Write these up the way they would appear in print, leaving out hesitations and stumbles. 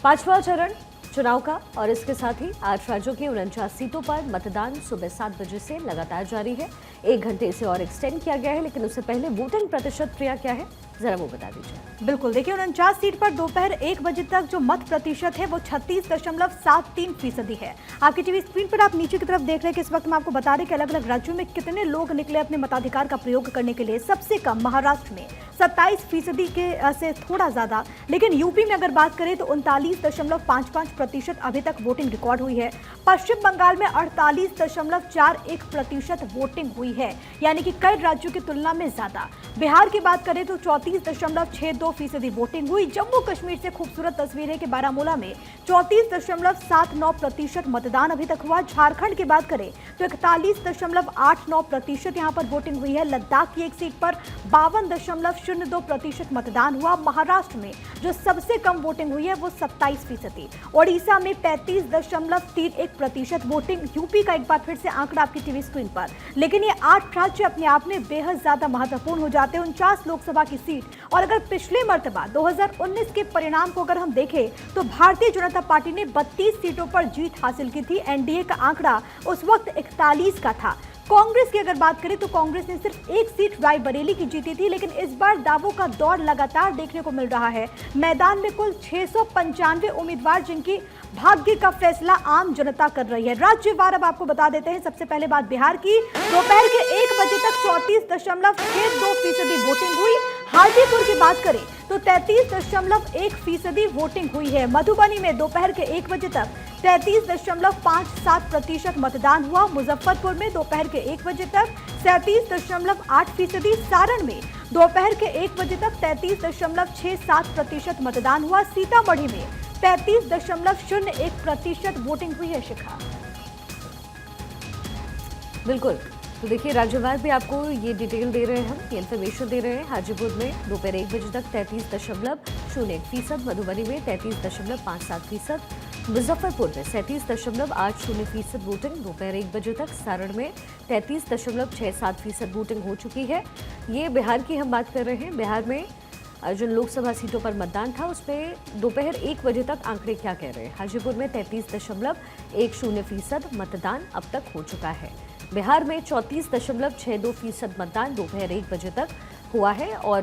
पांचवा चरण चुनाव का और इसके साथ ही 8 राज्यों की 49 सीटों पर मतदान सुबह 7 बजे से लगातार जारी है। 1 घंटे से और एक्सटेंड किया गया है, लेकिन उससे पहले वोटिंग प्रतिशत क्रिया क्या है जरा वो बता दीजिए। बिल्कुल, देखिए 49 सीट पर दोपहर 1 बजे तक जो मत प्रतिशत है वो 36.73% है। आपकी टीवी स्क्रीन पर आप नीचे की तरफ देख रहे हैं कि इस वक्त मैं आपको बता रहे कि अलग अलग राज्यों में कितने लोग निकले अपने मताधिकार का प्रयोग करने के लिए। सबसे कम महाराष्ट्र में 27% के से थोड़ा ज्यादा, लेकिन यूपी में अगर बात करें तो 39.55% अभी तक वोटिंग रिकॉर्ड हुई है। पश्चिम बंगाल में 48.41% वोटिंग हुई है, यानी कि कई राज्यों की तुलना में ज्यादा। बिहार की बात करें तो 34.62% वोटिंग हुई। जम्मू कश्मीर से खूबसूरत तस्वीर है कि बारामूला में 34.79% मतदान अभी तक हुआ। झारखंड की बात करें तो 41.89% यहां पर वोटिंग हुई है। लद्दाख की एक सीट पर 52.02% मतदान हुआ। महाराष्ट्र में जो सबसे कम वोटिंग हुई है वो 27%। ओडिशा में 35.31% वोटिंग। यूपी का एक बार फिर से आंकड़ा आपकी टीवी स्क्रीन पर, लेकिन ये 8 राज्य अपने आप में बेहद ज्यादा महत्वपूर्ण हो जाते हैं। 49 लोकसभा की सीट, और अगर पिछले मर्तबा 2019 के परिणाम को अगर हम देखें तो भारतीय जनता पार्टी ने 32 सीटों पर जीत हासिल की थी। एनडीए का आंकड़ा उस वक्त 41 का था। कांग्रेस की अगर बात करें तो कांग्रेस ने सिर्फ 1 सीट रायबरेली की जीती थी, लेकिन इस बार दावों का दौर लगातार देखने को मिल रहा है। मैदान में कुल 695 उम्मीदवार, जिनकी भाग्य का फैसला आम जनता कर रही है। राज्यवार अब आपको बता देते हैं। सबसे पहले बात बिहार की। दोपहर के 1 बजे तक 34.62% वोटिंग हुई। हाजीपुर की बात करें तो 33.1% वोटिंग हुई है। मधुबनी में दोपहर के 1 बजे तक 33.57% मतदान हुआ। मुजफ्फरपुर में दोपहर के 1 बजे तक 37.8%। सारण में दोपहर के 1 बजे तक 33.67% मतदान हुआ। सीतामढ़ी में 35.01% वोटिंग हुई है। शिखा, बिल्कुल, तो देखिए राज्यवार भी आपको ये डिटेल दे रहे हैं, हम ये इन्फॉर्मेशन दे रहे हैं। हाजीपुर में दोपहर 1 बजे तक 33.01%, मधुबनी में 33.57%, मुजफ्फरपुर में 37.80% वोटिंग दोपहर 1 बजे तक। सारण में 33.67% वोटिंग हो चुकी है। ये बिहार की हम बात कर रहे हैं। बिहार में जिन लोकसभा सीटों पर मतदान था उसमें दोपहर 1 बजे तक आंकड़े क्या कह रहे हैं। हाजीपुर में 33.10% मतदान अब तक हो चुका है। बिहार में 34.62% मतदान दोपहर 1 बजे तक हुआ है। और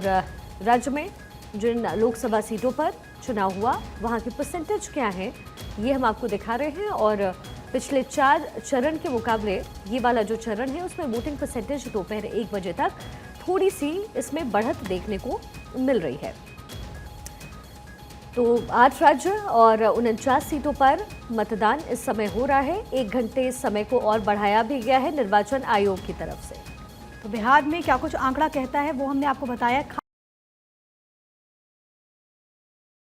राज्य में जिन लोकसभा सीटों पर चुनाव हुआ वहां की परसेंटेज क्या है ये हम आपको दिखा रहे हैं। और पिछले 4 चरण के मुकाबले ये वाला जो चरण है उसमें वोटिंग परसेंटेज दोपहर 1 बजे तक थोड़ी सी इसमें बढ़त देखने को मिल रही है। तो 8 राज्य और 49 सीटों पर मतदान इस समय हो रहा है। 1 घंटे समय को और बढ़ाया भी गया है निर्वाचन आयोग की तरफ से। तो बिहार में क्या कुछ आंकड़ा कहता है वो हमने आपको बताया।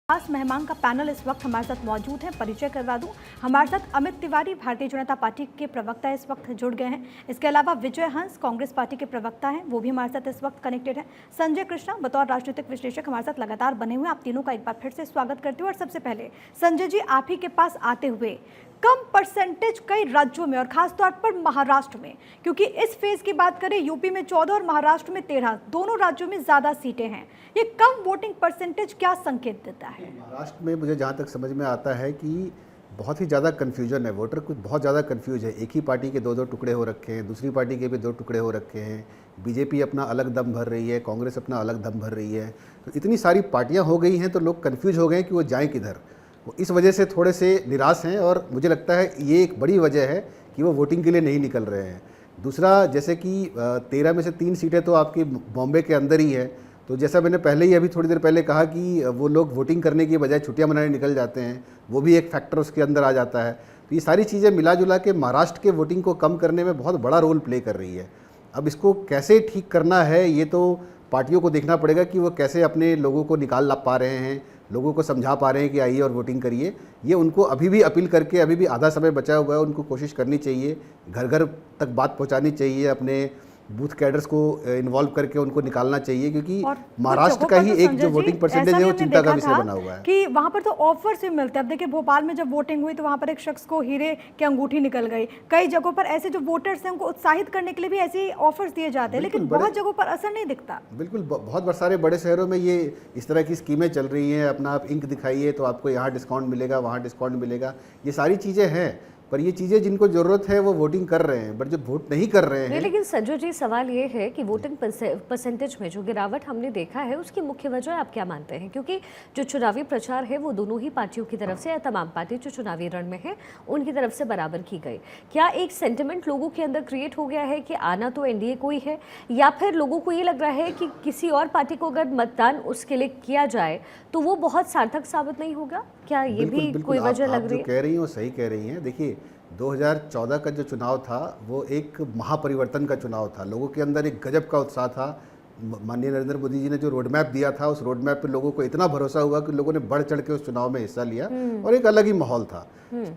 खास मेहमान का पैनल इस वक्त हमारे साथ मौजूद है, परिचय करवा दूं। हमारे साथ अमित तिवारी भारतीय जनता पार्टी के प्रवक्ता इस वक्त जुड़ गए हैं। इसके अलावा विजय हंस कांग्रेस पार्टी के प्रवक्ता हैं, वो भी हमारे साथ इस वक्त कनेक्टेड हैं। संजय कृष्णा बतौर राजनीतिक विश्लेषक हमारे साथ लगातार बने हुए। आप तीनों का एक बार फिर से स्वागत करती हूँ। और सबसे पहले संजय जी, आप ही के पास आते हुए, कम परसेंटेज कई राज्यों में और खासतौर पर महाराष्ट्र में, क्योंकि इस फेज की बात करें यूपी में 14 और महाराष्ट्र में 13, दोनों राज्यों में ज्यादा सीटें हैं। ये कम वोटिंग परसेंटेज क्या संकेत देता है? महाराष्ट्र में मुझे जहाँ तक समझ में आता है कि बहुत ही ज़्यादा कन्फ्यूजन है। वोटर कुछ बहुत ज़्यादा कन्फ्यूज है। एक ही पार्टी के 2-2 टुकड़े हो रखे हैं, दूसरी पार्टी के भी 2 टुकड़े हो रखे हैं। बीजेपी अपना अलग दम भर रही है, कांग्रेस अपना अलग दम भर रही है। तो इतनी सारी पार्टियाँ हो गई हैं तो लोग कन्फ्यूज हो गए हैं कि वो जाएँ किधर। वो इस वजह से थोड़े से निराश हैं और मुझे लगता है ये एक बड़ी वजह है कि वो वोटिंग के लिए नहीं निकल रहे हैं। दूसरा, जैसे कि 13 में से 3 सीटें तो आपकी बॉम्बे के अंदर ही है। तो जैसा मैंने पहले ही अभी थोड़ी देर पहले कहा कि वो लोग वोटिंग करने की बजाय छुट्टियां मनाने निकल जाते हैं, वो भी एक फैक्टर उसके अंदर आ जाता है। तो ये सारी चीज़ें मिला जुला के महाराष्ट्र के वोटिंग को कम करने में बहुत बड़ा रोल प्ले कर रही है। अब इसको कैसे ठीक करना है ये तो पार्टियों को देखना पड़ेगा कि वो कैसे अपने लोगों को निकाल ला पा रहे हैं, लोगों को समझा पा रहे हैं कि आइए और वोटिंग करिए। ये उनको अभी भी अपील करके, अभी भी आधा समय बचा हुआ है, उनको कोशिश करनी चाहिए, घर घर तक बात पहुंचानी चाहिए, अपने बूथ कैडर्स को इन्वॉल्व करके उनको निकालना चाहिए, क्योंकि और महाराष्ट्र कुछ का जगहों ही पर तो एक संजय जो जी, वोटिंग परसेंटेज ऐसा है भी वो हमने चिंता का देखा विषय था बना हुआ है। कि वहां पर तो ऑफर्स भी मिलते हैं। अब देखिए भोपाल में जब वोटिंग हुई तो वहां पर एक शख्स को हीरे की अंगूठी निकल गई। कई जगहों पर ऐसे जो वोटर्स हैं उनको उत्साहित करने के लिए भी ऐसे ऑफर्स दिए जाते हैं, लेकिन बहुत जगहों पर असर नहीं दिखता। बिल्कुल, बहुत सारे बड़े शहरों में ये इस तरह की स्कीमें चल रही हैं। अपना आप इंक दिखाइए तो आपको यहाँ डिस्काउंट मिलेगा, वहाँ डिस्काउंट मिलेगा, ये सारी चीज़ें हैं। पर ये चीज़ें जिनको ज़रूरत है वो वोटिंग कर रहे हैं, बट जो वोट नहीं कर रहे नहीं, हैं। लेकिन संजय जी सवाल ये है कि वोटिंग परसेंटेज में जो गिरावट हमने देखा है उसकी मुख्य वजह आप क्या मानते हैं? क्योंकि जो चुनावी प्रचार है वो दोनों ही पार्टियों की तरफ से या तमाम पार्टी जो चुनावी रण में है उनकी तरफ से बराबर की गई। क्या एक सेंटिमेंट लोगों के अंदर क्रिएट हो गया है कि आना तो एनडीए को ही है, या फिर लोगों को ये लग रहा है कि किसी और पार्टी को अगर मतदान उसके लिए किया जाए तो वो बहुत सार्थक साबित नहीं होगा? क्या ये भी कोई वजह लग रही है? जो कह रही हैं वो सही कह रही हैं। देखिए 2014 का जो चुनाव था वो एक महापरिवर्तन का चुनाव था। लोगों के अंदर एक गजब का उत्साह था। माननीय नरेंद्र मोदी जी ने जो रोड मैप दिया था उस रोड मैप पे लोगों को इतना भरोसा हुआ कि लोगों ने बढ़ चढ़ के उस चुनाव में हिस्सा लिया और एक अलग ही माहौल था।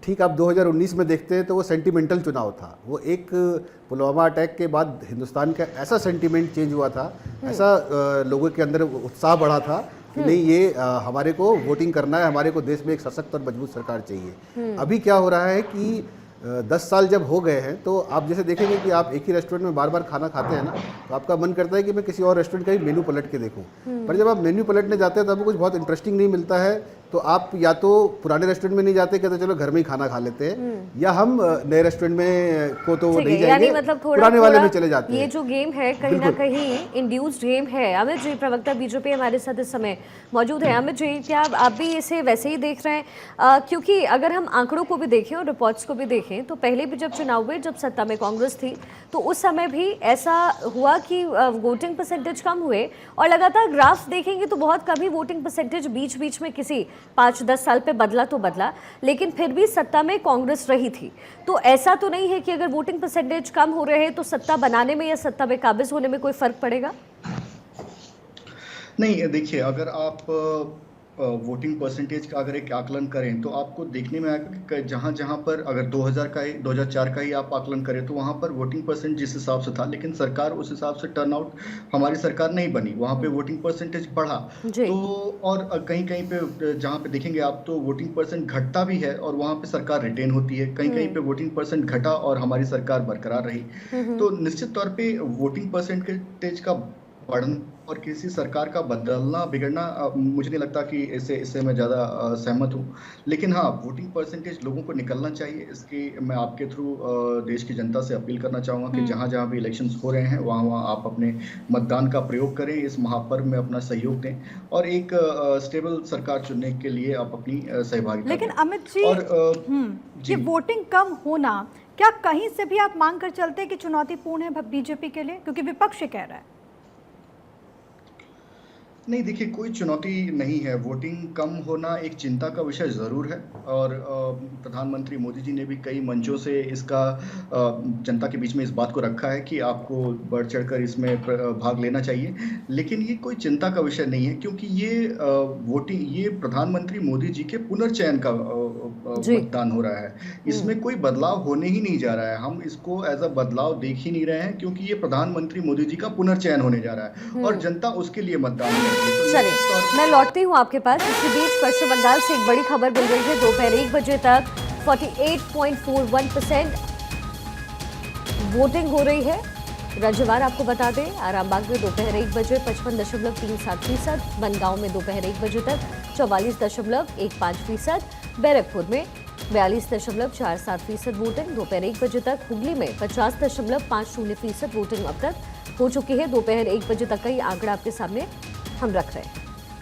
ठीक, आप 2019 में देखते हैं तो वो सेंटिमेंटल चुनाव था। वो एक पुलवामा अटैक के बाद हिंदुस्तान का ऐसा सेंटिमेंट चेंज हुआ था, ऐसा लोगों के अंदर उत्साह बढ़ा था कि नहीं, ये हमारे को वोटिंग करना है, हमारे को देश में एक सशक्त और मजबूत सरकार चाहिए। अभी क्या हो रहा है कि 10 साल जब हो गए हैं तो आप जैसे देखेंगे कि आप एक ही रेस्टोरेंट में बार बार खाना खाते हैं ना, तो आपका मन करता है कि मैं किसी और रेस्टोरेंट का ही मेन्यू पलट के देखूं। पर जब आप मेन्यू पलटने जाते हैं तो आपको कुछ बहुत इंटरेस्टिंग नहीं मिलता है, तो आप या तो पुराने रेस्टोरेंट में नहीं जाते, कहते चलो घर में ही खाना खा लेते हैं, या हम नए रेस्टोरेंट में को तो नहीं जाएंगे, मतलब पुराने वाले में चले जाते हैं। ये जो गेम है कहीं ना कहीं इंड्यूस्ड गेम है। अमित जी, प्रवक्ता बीजेपी हमारे साथ इस समय मौजूद है। अमित जी, क्या आप भी इसे वैसे ही देख रहे हैं? क्योंकि अगर हम आंकड़ों को भी देखें और रिपोर्ट्स को भी देखें तो पहले भी जब चुनाव हुए, जब सत्ता में कांग्रेस थी, तो उस समय भी ऐसा हुआ कि वोटिंग परसेंटेज कम हुए, और लगातार ग्राफ्स देखेंगे तो बहुत कम ही वोटिंग परसेंटेज बीच बीच में किसी 5-10 साल पे बदला तो बदला, लेकिन फिर भी सत्ता में कांग्रेस रही थी। तो ऐसा तो नहीं है कि अगर वोटिंग परसेंटेज कम हो रहे हैं तो सत्ता बनाने में या सत्ता में काबिज होने में कोई फर्क पड़ेगा? नहीं, देखिए, अगर आप वोटिंग परसेंटेज का अगर एक आकलन करें तो आपको देखने में आएगा कि जहाँ जहाँ पर अगर 2004 का ही आप आकलन करें तो वहाँ पर वोटिंग परसेंट जिस हिसाब से था, लेकिन सरकार उस हिसाब से टर्नआउट, हमारी सरकार नहीं बनी, वहाँ पे वोटिंग परसेंटेज बढ़ा। तो और कहीं कहीं पे जहाँ पे देखेंगे आप तो वोटिंग परसेंट घटता भी है और वहाँ पे सरकार रिटेन होती है, कहीं कहीं पे वोटिंग परसेंट घटा और हमारी सरकार बरकरार रही। तो निश्चित तौर पे वोटिंग परसेंटेज का बढ़ना और किसी सरकार का बदलना बिगड़ना, मुझे नहीं लगता कि इससे मैं ज़्यादा सहमत हूँ। लेकिन हाँ, वोटिंग परसेंटेज लोगों को निकलना चाहिए। इसकी मैं आपके थ्रू देश की जनता से अपील करना चाहूँगा कि जहाँ जहाँ भी इलेक्शंस हो रहे हैं वहाँ वहाँ आप अपने मतदान का प्रयोग करें, इस महापर्व में अपना सहयोग दें और एक स्टेबल सरकार चुनने के लिए आप अपनी सहभागिता। लेकिन अमित जी, ये वोटिंग कम होना क्या कहीं से भी आप मांग कर चलते हैं कि चुनौतीपूर्ण है बीजेपी के लिए, क्योंकि विपक्ष कह रहा है? नहीं, देखिए, कोई चुनौती नहीं है। वोटिंग कम होना एक चिंता का विषय ज़रूर है और प्रधानमंत्री मोदी जी ने भी कई मंचों से इसका जनता के बीच में इस बात को रखा है कि आपको बढ़ चढ़कर इसमें भाग लेना चाहिए। लेकिन ये कोई चिंता का विषय नहीं है, क्योंकि ये प्रधानमंत्री मोदी जी के पुनर्चयन का मतदान हो रहा है। इसमें कोई बदलाव होने ही नहीं जा रहा है। हम इसको एज अ बदलाव देख ही नहीं रहे हैं, क्योंकि ये प्रधानमंत्री मोदी जी का पुनर्चयन होने जा रहा है और जनता उसके लिए मतदान। चलिए, मैं लौटती हूँ आपके पास। इसी बीच पश्चिम बंगाल से एक बड़ी खबर मिल रही है। दोपहर 1 बजे तक 48.41% वोटिंग हो रही है। राज्यवार आपको बता दें, आरामबाग में दोपहर 1 बजे 55.37%, बनगांव में दोपहर 1 बजे तक 44.15%, बैरकपुर में 42.47% वोटिंग दोपहर 1 बजे तक, हुगली में 50.50% वोटिंग अब तक हो चुकी है। दोपहर 1 बजे तक का ये आंकड़ा आपके सामने हम रख रहे हैं।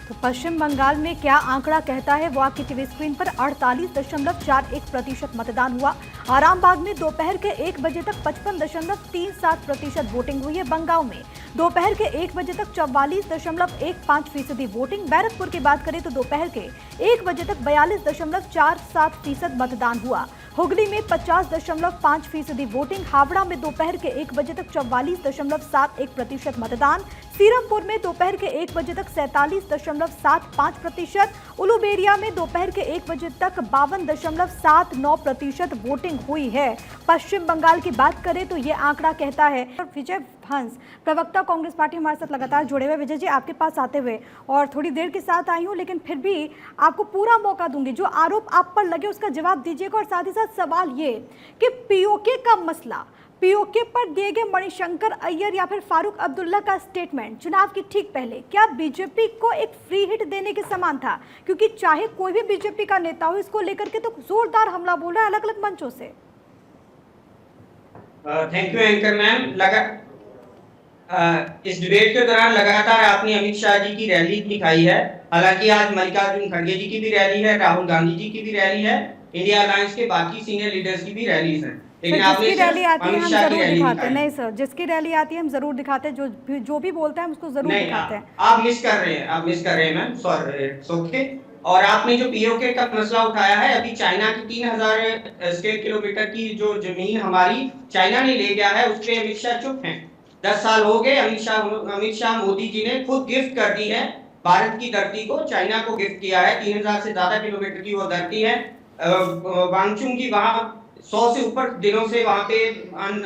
तो पश्चिम बंगाल में क्या आंकड़ा कहता है वो आपकी टीवी स्क्रीन पर 48.41% मतदान हुआ। आरामबाग में दोपहर के 1 बजे तक 55.37% वोटिंग हुई है। बंगाल में दोपहर के 1 बजे तक 44.15% वोटिंग। बैरकपुर की बात करें तो दोपहर के 1 बजे तक 42.47% मतदान हुआ। हुगली में 50.5% वोटिंग। हावड़ा में दोपहर के 1 बजे तक 44.71% मतदान। सीरमपुर में दोपहर के 1 बजे तक 47.9 52.75%। उलूबेरिया में दोपहर के 1 बजे तक 52.79% वोटिंग हुई है। पश्चिम बंगाल की बात करें तो ये आंकड़ा कहता है। विजय हंस, प्रवक्ता कांग्रेस पार्टी, हमारे साथ लगातार जुड़े हुए। विजय जी, आपके पास आते हुए और थोड़ी देर के साथ आई हूँ, लेकिन फिर भी आपको पूरा मौका दूंगी। जो आरोप आप पर लगे उसका जवाब दीजिएगा। और साथ ही साथ सवाल ये कि पीओके का मसला, पीओके पर दिए गए मणिशंकर अय्यर या फिर फारूक अब्दुल्ला का स्टेटमेंट चुनाव की ठीक पहले क्या बीजेपी को एक फ्री हिट देने के समान था? क्योंकि चाहे कोई भी बीजेपी का नेता हो, इसको लेकर के तो जोरदार हमला बोल रहा है अलग अलग मंचों से। Thank you anchor ma'am. इस डिबेट के दौरान लगातार आपने अमित शाह जी की रैली दिखाई है। हालांकि आज मल्लिकार्जुन खड़गे जी की भी रैली है, राहुल गांधी जी की भी रैली है, इंडिया अलायंस के बाकी सीनियर लीडर्स की भी रैलीज हैं। लेकिन जिसकी रैली आती है हम जरूर दिखाते हैं। नहीं सर, जिसकी रैली आती है हम जरूर दिखाते हैं, जो भी बोलते हैं हम उसको जरूर दिखाते हैं। आप मिस कर रहे हैं मैम, सॉरी। और आपने जो पीओके का मसला उठाया है, अभी चाइना की 3000 स्क्वायर किलोमीटर की जो जमीन हमारी चाइना ने ले गया है, उस पे अमित शाह चुप हैं। 10 साल हो गए। अमित शाह मोदी जी ने खुद गिफ्ट कर दी है भारत की धरती को, चाइना को गिफ्ट किया है। 3000 से ज्यादा किलोमीटर की वो धरती है। वांगचुंग की वहां 100 से ऊपर दिनों से वहां पे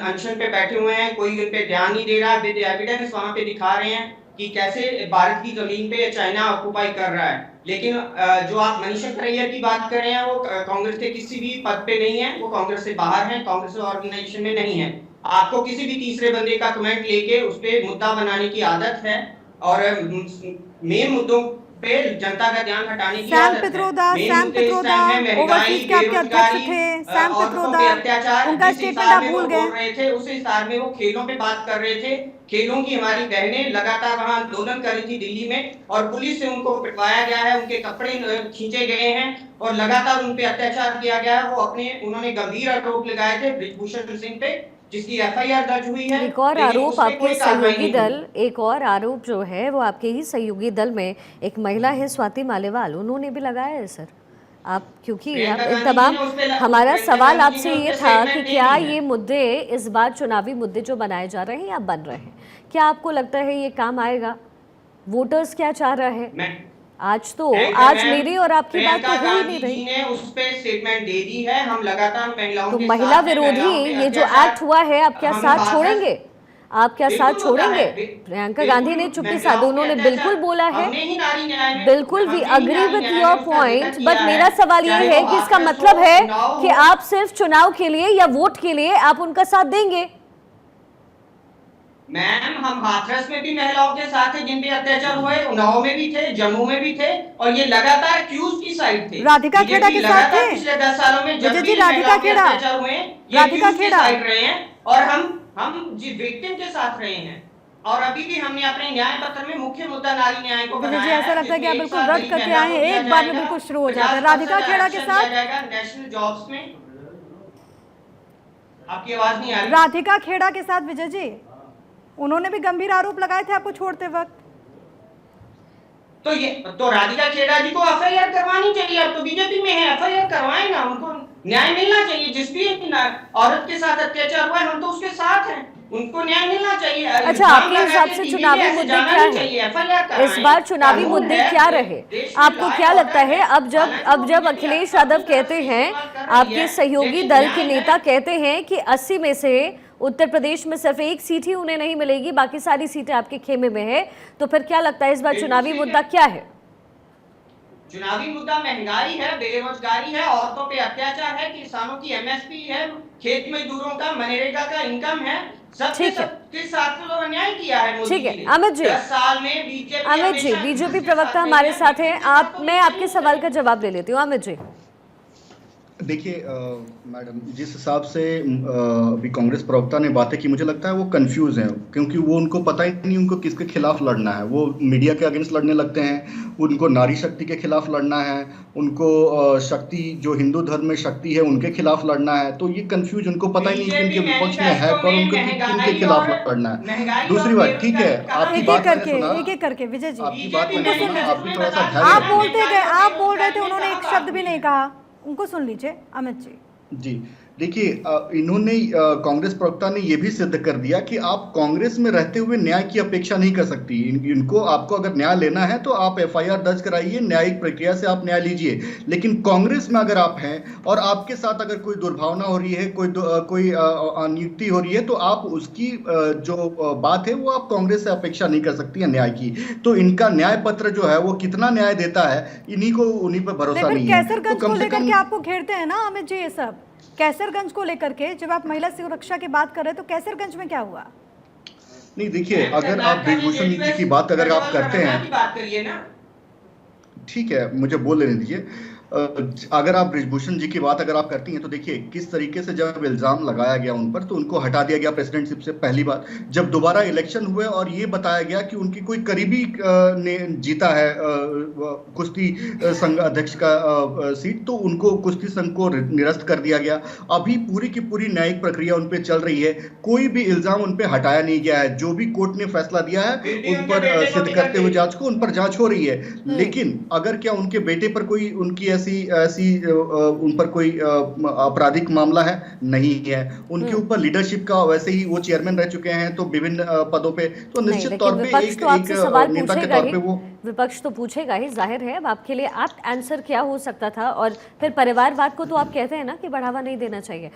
अनशन पे बैठे हुए हैं, कोई उन पे ध्यान नहीं दे रहा। विद एविडेंस वहां पे दिखा रहे हैं कि कैसे भारत की जमीन पे चाइना ऑक्युपाई कर रहा है। लेकिन जो आप मणिशंकर अय्यर की बात कर रहे हैं, वो कांग्रेस के किसी भी पद पे नहीं है, वो कांग्रेस से बाहर हैं, कांग्रेस ऑर्गेनाइजेशन में नहीं है। आपको किसी भी तीसरे बंदे का कमेंट लेके उस पे मुद्दा बनाने की आदत है और मेन मुद्दों पे जनता का ध्यान हटाने की आदत है। सैम पित्रोदा ओवरसीज के आपके अध्यक्ष थे। सैम पित्रोदा, उनका स्टेटमेंट आप भूल गए। उस हिसाब में वो खेलों पे बात कर रहे थे। खेलों की हमारी बहनें लगातार वहां आंदोलन कर रही थी दिल्ली में, और पुलिस से उनको पिटवाया गया है, उनके कपड़े खींचे गए हैं और लगातार उन पे अत्याचार किया गया है। उन्होंने गंभीर आरोप लगाए थे बृजभूषण सिंह पे, जिसकी एफआईआर दर्ज हुई है। एक और आरोप आपके सहयोगी दल, एक और आरोप जो है वो आपके ही सहयोगी दल में एक महिला है स्वाति मालेवाल, उन्होंने भी लगाया है सर। आप क्योंकि आप तमाम हमारा सवाल आपसे ये था कि क्या ये मुद्दे इस बार चुनावी मुद्दे जो बनाए जा रहे हैं या बन रहे हैं, क्या आपको लगता है ये काम आएगा? वोटर्स क्या चाह रहे हैं? आज मेरी और आपकी बात तो हो ही नहीं रही। ने उस पे स्टेटमेंट दे दी है। हम लगातार महिलाओं तो के महिला साथ विरोधी ये जो एक्ट हुआ है, आप क्या साथ छोड़ेंगे? आप क्या साथ छोड़ेंगे? प्रियंका गांधी ने चुप्पी साधू, उन्होंने बिल्कुल बोला है, बिल्कुल we agree with your point. But मेरा सवाल ये है कि इसका मतलब है कि आप सिर्फ चुनाव के लिए या वोट के लिए आप उनका साथ देंगे? मैम, हम हाथरस में भी महिलाओं के साथ हैं जिन पे अत्याचार हुए, उन्नाव में भी थे, जम्मू में भी थे, और ये लगातार एक्यूज की साइड थे। राधिका खेड़ा के साथ थे पिछले 10 सालों में जब भी राधिका खेड़ा अत्याचार हुए, राधिका खेड़ा साइड रहे हैं, और हम जी विक्टिम के साथ रहे हैं। और अभी भी हमने अपने न्याय पत्र में मुख्य मुद्दा नारी न्याय को बनाया है। ऐसा लगता है कि आप बिल्कुल रद्द करके आए हैं, एक बार में बिल्कुल शुरू हो जाता है। राधिका खेड़ा के साथ नेशनल जॉब्स में। आपकी आवाज नहीं आ रही। राधिका खेड़ा के साथ विजय जी, उन्होंने भी गंभीर आरोप लगाए थे आपको छोड़ते वक्त। तो राधिका खेड़ा जी को एफआईआर करवानी चाहिए। अब तो बीजेपी में है, एफआईआर करवाएं ना, उनको न्याय मिलना चाहिए। जिस भी औरत के साथ अत्याचार हुआ है, हम तो उसके साथ हैं, उनको न्याय मिलना चाहिए। अच्छा, आपके हिसाब से चुनावी मुद्दे क्या है इस बार? चुनावी मुद्दे क्या रहे? आपको क्या लगता है अब जब अखिलेश यादव कहते हैं, आपके सहयोगी दल के नेता कहते हैं कि 80 में से उत्तर प्रदेश में सिर्फ एक सीट ही उन्हें नहीं मिलेगी, बाकी सारी सीटें आपके खेमे में है, तो फिर क्या लगता है इस बार चुनावी मुद्दा क्या है? चुनावी मुद्दा महंगाई है, बेरोजगारी है, औरतों पे अत्याचार है, किसानों की एमएसपी है, खेत मजदूरों का मनरेगा का इनकम है। सबके साथ तो अन्याय किया है मोदी ठीक है अमित जी, 10 साल में बीजेपी प्रवक्ता हमारे साथ हैं। मैं आपके सवाल का जवाब ले लेती हूँ। अमित जी, देखिए मैडम, जिस हिसाब से अभी कांग्रेस प्रवक्ता ने बातें की, मुझे लगता है वो कंफ्यूज हैं, क्योंकि वो उनको पता ही नहीं उनको किसके खिलाफ लड़ना है। वो मीडिया के अगेंस्ट लड़ने लगते हैं, उनको नारी शक्ति के खिलाफ लड़ना है, उनको शक्ति जो हिंदू धर्म में शक्ति है उनके खिलाफ लड़ना है। तो ये कंफ्यूज, उनको पता ही नहीं कि उनके विपक्ष में है कौन, उनको किनके खिलाफ लड़ना है। दूसरी बात, ठीक है, आपकी बात एक एक करके विजय जी, आपकी बात मैंने सुना, आप भी थोड़ा सा आप बोलते गए, आप बोल रहे थे, उन्होंने एक शब्द भी नहीं कहा, उनको सुन लीजिए। अमित जी जी, देखिए इन्होंने कांग्रेस प्रवक्ता ने यह भी सिद्ध कर दिया कि आप कांग्रेस में रहते हुए न्याय की अपेक्षा नहीं कर सकती। इनको आपको अगर न्याय लेना है तो आप एफआईआर दर्ज कराइए, न्यायिक प्रक्रिया से आप न्याय लीजिए। लेकिन कांग्रेस में अगर आप हैं और आपके साथ अगर कोई दुर्भावना हो रही है, कोई अनियुक्ति हो रही है, तो आप उसकी जो बात है वो आप कांग्रेस से अपेक्षा नहीं कर सकती है न्याय की। तो इनका न्याय पत्र जो है वो कितना न्याय देता है उन्हीं पर भरोसा नहीं है। तो कैसरगंज को कम से लेकर कम के आपको घेरते हैं ना अमित जी ये सब, कैसरगंज को लेकर के जब आप महिला सुरक्षा की बात कर रहे हैं तो कैसरगंज में क्या हुआ? नहीं देखिए, अगर आप ब्रिजभूषण जी की बात अगर आप करते हैं, बात करिए ना, ठीक है मुझे बोल लेने दीजिए। अगर आप ब्रिजभूषण जी की बात अगर आप करती हैं तो देखिए किस तरीके से जब इल्जाम लगाया गया उन पर तो उनको हटा दिया गया प्रेसिडेंटशिप से। पहली बात, जब दोबारा इलेक्शन हुए और ये बताया गया कि उनकी कोई करीबी ने जीता है कुश्ती संघ अध्यक्ष का सीट, तो उनको कुश्ती संघ को निरस्त कर दिया गया। अभी पूरी की पूरी न्यायिक प्रक्रिया उन पर चल रही है, कोई भी इल्जाम उन पर हटाया नहीं गया है। जो भी कोर्ट ने फैसला दिया है उन पर सिद्ध करते हुए उन पर जांच हो रही है। लेकिन अगर क्या उनके बेटे पर कोई उनकी ऐसी उन पर कोई आपराधिक मामला है? नहीं है। उनके ऊपर लीडरशिप का वैसे ही वो चेयरमैन रह चुके हैं तो विभिन्न पदों पे, तो निश्चित तौर पे एक नेता के तौर पे वो विपक्ष तो पूछेगा ही, जाहिर है। अब आपके लिए एप्ट आंसर क्या हो सकता था? और फिर परिवारवाद को तो आप कहते हैं ना कि बढ़ावा नहीं देना चाहिए।